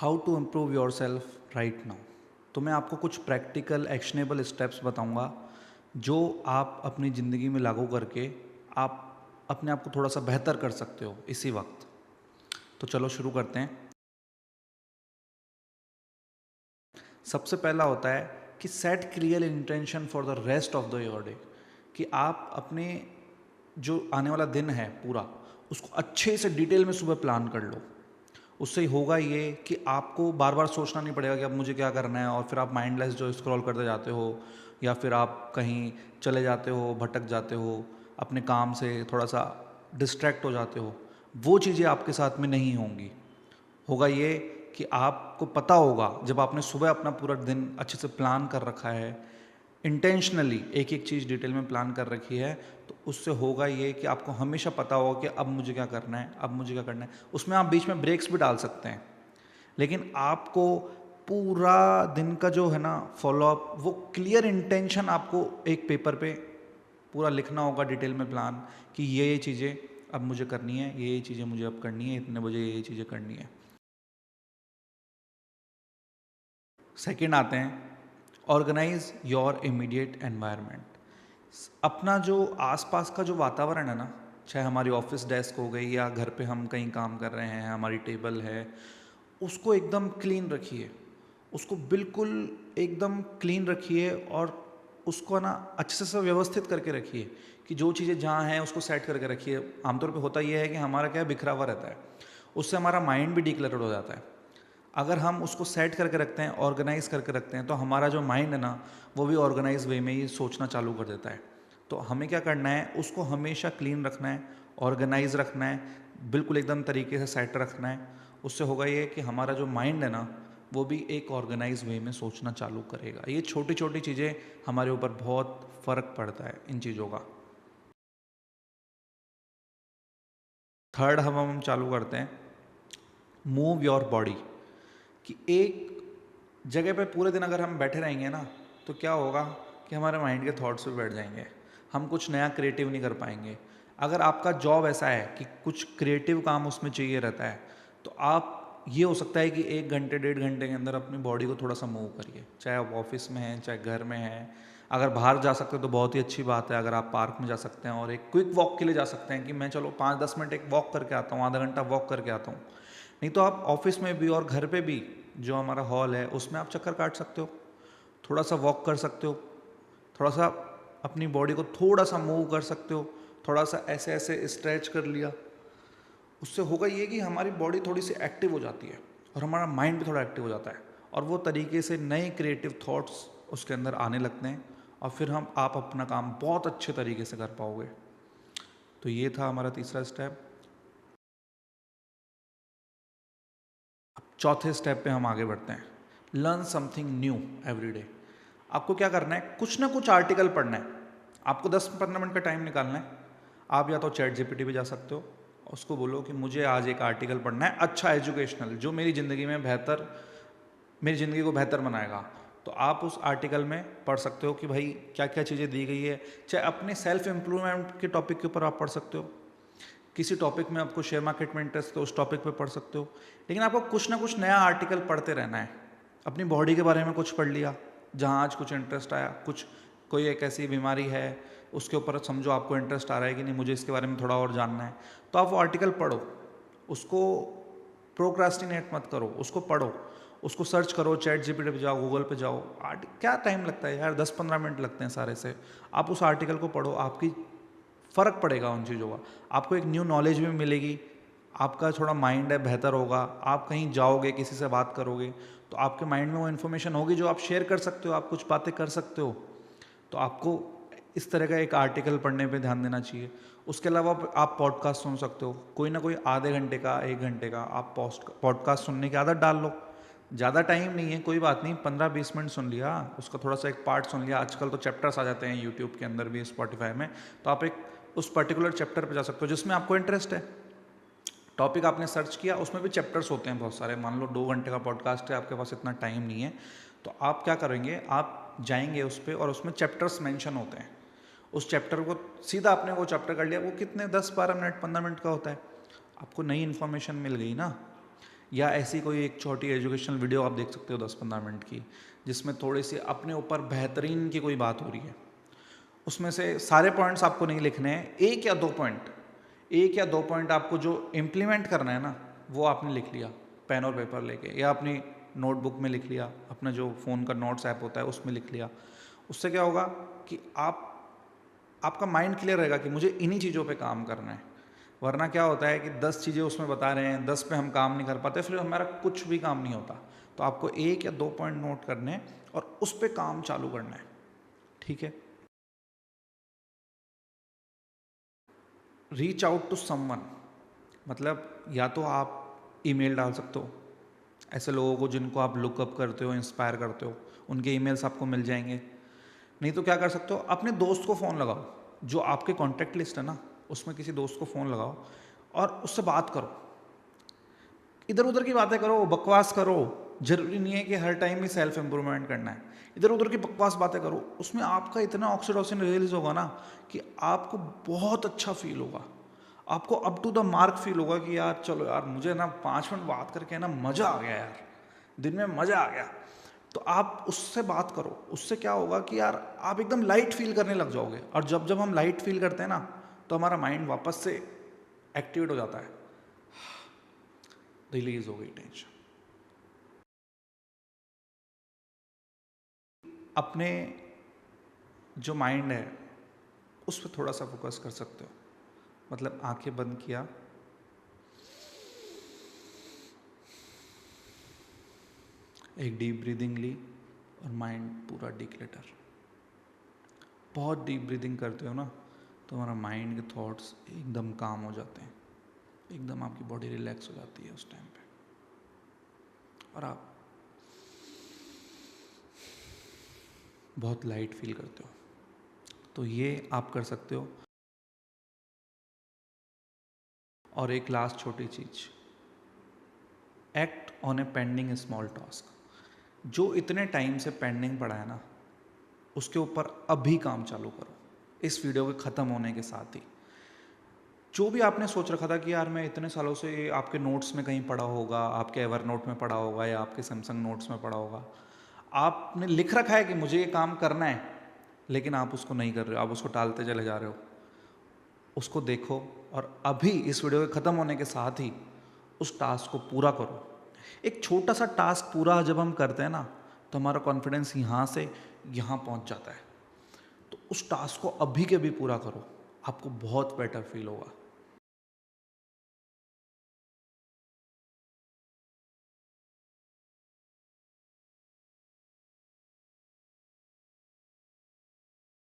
How to improve yourself right now. तो मैं आपको कुछ प्रैक्टिकल एक्शनेबल स्टेप्स बताऊंगा जो आप अपनी ज़िंदगी में लागू करके आप अपने आप को थोड़ा सा बेहतर कर सकते हो इसी वक्त। तो चलो शुरू करते हैं। सबसे पहला होता है कि set clear intention for the rest of the your day, कि आप अपने जो आने वाला दिन है पूरा उसको अच्छे से डिटेल में सुबह प्लान कर लो। उससे होगा ये कि आपको बार बार सोचना नहीं पड़ेगा कि अब मुझे क्या करना है, और फिर आप माइंडलेस जो स्क्रॉल करते जाते हो या फिर आप कहीं चले जाते हो, भटक जाते हो, अपने काम से थोड़ा सा डिस्ट्रैक्ट हो जाते हो। वो चीज़ें आपके साथ में नहीं होंगी। होगा ये कि आपको पता होगा जब आपने सुबह अपना पूरा दिन अच्छे से प्लान कर रखा है, इंटेंशनली एक एक चीज़ डिटेल में प्लान कर रखी है, तो उससे होगा ये कि आपको हमेशा पता होगा कि अब मुझे क्या करना है, अब मुझे क्या करना है। उसमें आप बीच में ब्रेक्स भी डाल सकते हैं, लेकिन आपको पूरा दिन का जो है ना फॉलोअप, वो क्लियर इंटेंशन आपको एक पेपर पे पूरा लिखना होगा डिटेल में प्लान, कि ये चीज़ें अब मुझे करनी है, ये चीज़ें मुझे अब करनी है, इतने बजे ये चीज़ें करनी है। सेकंड आते हैं, ऑर्गेनाइज योर इमीडिएट एनवायरनमेंट। अपना जो आसपास का जो वातावरण है ना, चाहे हमारी ऑफिस डेस्क हो गई या घर पे हम कहीं काम कर रहे हैं, हमारी टेबल है, उसको एकदम क्लीन रखिए। उसको बिल्कुल एकदम क्लीन रखिए और उसको ना अच्छे से व्यवस्थित करके रखिए, कि जो चीज़ें जहाँ हैं उसको सेट करके रखिए। आमतौर पे होता यह है कि हमारा क्या है, बिखरा हुआ रहता है, उससे हमारा माइंड भी डिक्लटर्ड हो जाता है। अगर हम उसको सेट करके रखते हैं, ऑर्गेनाइज करके रखते हैं, तो हमारा जो माइंड है ना, वो भी ऑर्गेनाइज वे में ही सोचना चालू कर देता है। तो हमें क्या करना है, उसको हमेशा क्लीन रखना है, ऑर्गेनाइज रखना है, बिल्कुल एकदम तरीके से सेट रखना है। उससे होगा ये कि हमारा जो माइंड है ना, वो भी एक ऑर्गेनाइज वे में सोचना चालू करेगा। ये छोटी छोटी चीज़ें हमारे ऊपर बहुत फ़र्क पड़ता है इन चीज़ों का। थर्ड हम चालू करते हैं, मूव योर बॉडी। कि एक जगह पे पूरे दिन अगर हम बैठे रहेंगे ना, तो क्या होगा कि हमारे माइंड के थॉट्स भी बैठ जाएंगे, हम कुछ नया क्रिएटिव नहीं कर पाएंगे। अगर आपका जॉब ऐसा है कि कुछ क्रिएटिव काम उसमें चाहिए रहता है, तो आप ये हो सकता है कि 1 घंटे 1.5 घंटे के अंदर अपनी बॉडी को थोड़ा सा मूव करिए, चाहे आप ऑफिस में हैं चाहे घर में हैं। अगर बाहर जा सकते हो तो बहुत ही अच्छी बात है, अगर आप पार्क में जा सकते हैं और एक क्विक वॉक के लिए जा सकते हैं कि मैं चलो 5-10 मिनट एक वॉक करके आता हूँ, आधा घंटा वॉक करके आता हूँ। नहीं तो आप ऑफिस में भी और घर पे भी जो हमारा हॉल है उसमें आप चक्कर काट सकते हो, थोड़ा सा वॉक कर सकते हो, थोड़ा सा अपनी बॉडी को थोड़ा सा मूव कर सकते हो, थोड़ा सा ऐसे ऐसे स्ट्रेच कर लिया। उससे होगा ये कि हमारी बॉडी थोड़ी सी एक्टिव हो जाती है और हमारा माइंड भी थोड़ा एक्टिव हो जाता है, और वो तरीके से नए क्रिएटिव थॉट्स उसके अंदर आने लगते हैं, और फिर आप अपना काम बहुत अच्छे तरीके से कर पाओगे। तो ये था हमारा तीसरा स्टेप। अब चौथे स्टेप पे हम आगे बढ़ते हैं, learn something new every day. आपको क्या करना है, कुछ ना कुछ आर्टिकल पढ़ना है। आपको 10-15 मिनट का टाइम निकालना है। आप या तो चैट जीपीटी पे जा सकते हो, उसको बोलो कि मुझे आज एक आर्टिकल पढ़ना है अच्छा एजुकेशनल, जो मेरी ज़िंदगी को बेहतर बनाएगा। तो आप उस आर्टिकल में पढ़ सकते हो कि भाई क्या क्या चीज़ें दी गई है। चाहे अपने सेल्फ इम्प्रूवमेंट के टॉपिक के ऊपर आप पढ़ सकते हो, किसी टॉपिक में आपको शेयर मार्केट में इंटरेस्ट है, उस टॉपिक पे पढ़ सकते हो। लेकिन आपको कुछ ना कुछ नया आर्टिकल पढ़ते रहना है। अपनी बॉडी के बारे में कुछ पढ़ लिया, जहाँ आज कुछ इंटरेस्ट आया, कुछ कोई एक ऐसी बीमारी है उसके ऊपर समझो आपको इंटरेस्ट आ रहा है कि नहीं मुझे इसके बारे में थोड़ा और जानना है, तो आप वो आर्टिकल पढ़ो। उसको प्रोक्रास्टिनेट मत करो, उसको पढ़ो, उसको सर्च करो, चैट जीपीटी पे जाओ, गूगल पे जाओ। क्या टाइम लगता है यार, 10-15 मिनट लगते हैं सारे से। आप उस आर्टिकल को पढ़ो, आपकी फ़र्क पड़ेगा उन चीज़ों का, आपको एक न्यू नॉलेज भी मिलेगी, आपका थोड़ा माइंड है बेहतर होगा। आप कहीं जाओगे, किसी से बात करोगे, तो आपके माइंड में वो इन्फॉर्मेशन होगी जो आप शेयर कर सकते हो, आप कुछ बातें कर सकते हो। तो आपको इस तरह का एक आर्टिकल पढ़ने पे ध्यान देना चाहिए। उसके अलावा आप पॉडकास्ट सुन सकते हो, कोई ना कोई आधे घंटे का 1 घंटे का आप पॉडकास्ट सुनने की आदत डाल लो। ज़्यादा टाइम नहीं है, कोई बात नहीं, 15-20 मिनट सुन लिया, उसका थोड़ा सा एक पार्ट सुन लिया। आजकल तो चैप्टर्स आ जाते हैं यूट्यूब के अंदर भी, स्पॉटिफाई में, तो आप एक उस पर्टिकुलर चैप्टर पे जा सकते हो जिसमें आपको इंटरेस्ट है। टॉपिक आपने सर्च किया, उसमें भी चैप्टर्स होते हैं बहुत सारे। मान लो 2 घंटे का पॉडकास्ट है, आपके पास इतना टाइम नहीं है, तो आप क्या करेंगे, आप जाएंगे उस पर और उसमें चैप्टर्स मेंशन होते हैं। उस चैप्टर को सीधा आपने वो चैप्टर कर लिया, वो कितने 10-12 मिनट 15 मिनट का होता है, आपको नई इन्फॉर्मेशन मिल गई ना। या ऐसी कोई एक छोटी एजुकेशनल वीडियो आप देख सकते हो 10-15 मिनट की, जिसमें थोड़ी सी अपने ऊपर बेहतरीन की कोई बात हो रही है। उसमें से सारे पॉइंट्स आपको नहीं लिखने हैं, एक या दो पॉइंट आपको जो इम्प्लीमेंट करना है ना, वो आपने लिख लिया पेन और पेपर लेके, या अपनी नोटबुक में लिख लिया, अपना जो फ़ोन का नोट्स ऐप होता है उसमें लिख लिया। उससे क्या होगा कि आपका माइंड क्लियर रहेगा कि मुझे इन्हीं चीज़ों पे काम करना है। वरना क्या होता है कि 10 चीज़ें उसमें बता रहे हैं, 10 पे हम काम नहीं कर पाते, फिर हमारा कुछ भी काम नहीं होता। तो आपको एक या दो पॉइंट नोट करने हैं और उस पर काम चालू करना है। ठीक है। रीच आउट टू समवन, मतलब या तो आप ईमेल डाल सकते हो ऐसे लोगों को जिनको आप लुकअप करते हो, इंस्पायर करते हो, उनके ईमेल्स आपको मिल जाएंगे। नहीं तो क्या कर सकते हो, अपने दोस्त को फ़ोन लगाओ, जो आपके कॉन्टैक्ट लिस्ट है ना, उसमें किसी दोस्त को फ़ोन लगाओ और उससे बात करो। इधर उधर की बातें करो, बकवास करो। जरूरी नहीं है कि हर टाइम ही सेल्फ इम्प्रूवमेंट करना है। इधर उधर की बकवास बातें करो, उसमें आपका इतना ऑक्सीटोसिन रिलीज होगा ना कि आपको बहुत अच्छा फील होगा, आपको up to the mark feel होगा कि यार चलो यार, मुझे ना 5 मिनट बात करके ना मज़ा आ गया यार, दिन में मज़ा आ गया। तो आप उससे बात करो, उससे क्या होगा कि यार आप एकदम लाइट फील करने लग जाओगे। और जब जब हम लाइट फील करते हैं ना, तो हमारा माइंड वापस से एक्टिवेट हो जाता है, रिलीज हो गई टेंशन। अपने जो माइंड है उस पर थोड़ा सा फोकस कर सकते हो। मतलब आंखें बंद किया, एक डीप ब्रीदिंग ली और माइंड पूरा डिक्लेटर। बहुत डीप ब्रीदिंग करते हो ना, तो हमारा माइंड के थॉट्स एकदम काम हो जाते हैं, एकदम आपकी बॉडी रिलैक्स हो जाती है उस टाइम पे, और आप बहुत लाइट फील करते हो। तो ये आप कर सकते हो। और एक लास्ट छोटी चीज, act on A pending small task. जो इतने टाइम से पेंडिंग पड़ा है ना, उसके ऊपर अभी काम चालू करो, इस वीडियो के ख़त्म होने के साथ ही। जो भी आपने सोच रखा था कि यार मैं इतने सालों से, आपके नोट्स में कहीं पढ़ा होगा, आपके एवर नोट में पढ़ा होगा, या आपके सैमसंग नोट्स में पढ़ा होगा, आपने लिख रखा है कि मुझे ये काम करना है, लेकिन आप उसको नहीं कर रहे हो, आप उसको टालते चले जा रहे हो। उसको देखो और अभी इस वीडियो के ख़त्म होने के साथ ही उस टास्क को पूरा करो। एक छोटा सा टास्क पूरा जब हम करते हैं ना, तो हमारा कॉन्फिडेंस यहाँ से यहाँ पहुँच जाता है। तो उस टास्क को अभी के भी पूरा करो, आपको बहुत बेटर फील होगा।